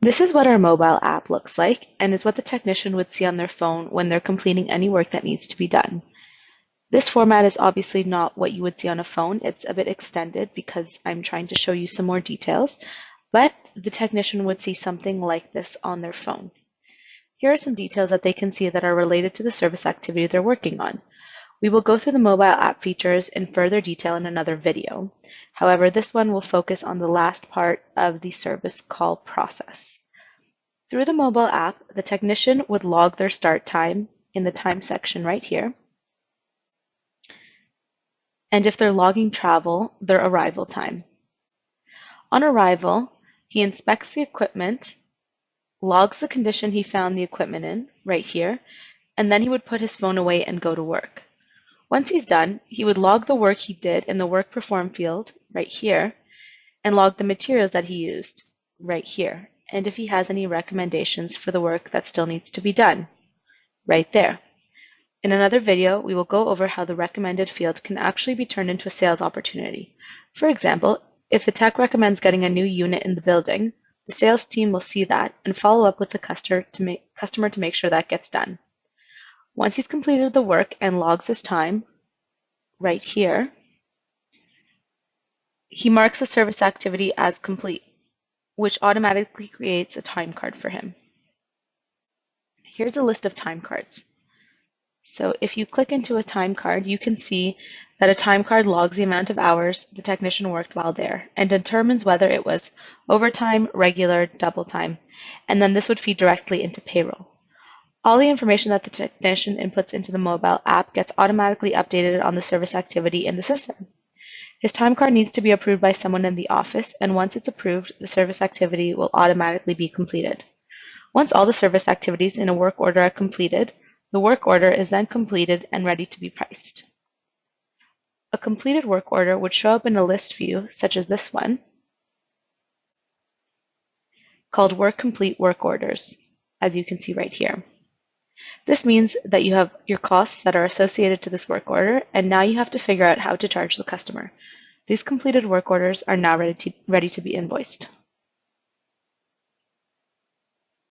This is what our mobile app looks like and is what the technician would see on their phone when they're completing any work that needs to be done. This format is obviously not what you would see on a phone. It's a bit extended because I'm trying to show you some more details, but the technician would see something like this on their phone. Here are some details that they can see that are related to the service activity they're working on. We will go through the mobile app features in further detail in another video. However, this one will focus on the last part of the service call process. Through the mobile app, the technician would log their start time in the time section right here. And if they're logging travel, their arrival time. On arrival, he inspects the equipment, logs the condition he found the equipment in right here, and then he would put his phone away and go to work. Once he's done, he would log the work he did in the work performed field right here and log the materials that he used right here, and if he has any recommendations for the work that still needs to be done right there. In another video, we will go over how the recommended field can actually be turned into a sales opportunity. For example, if the tech recommends getting a new unit in the building, the sales team will see that and follow up with the customer to make sure that gets done. Once he's completed the work and logs his time right here, he marks the service activity as complete, which automatically creates a time card for him. Here's a list of time cards. So if you click into a time card, you can see that a time card logs the amount of hours the technician worked while there and determines whether it was overtime, regular, double time, and then this would feed directly into payroll. All the information that the technician inputs into the mobile app gets automatically updated on the service activity in the system. His time card needs to be approved by someone in the office, and once it's approved, the service activity will automatically be completed. Once all the service activities in a work order are completed, the work order is then completed and ready to be priced. A completed work order would show up in a list view, such as this one, called Work Complete Work Orders, as you can see right here. This means that you have your costs that are associated to this work order, and now you have to figure out how to charge the customer. These completed work orders are now ready to be invoiced.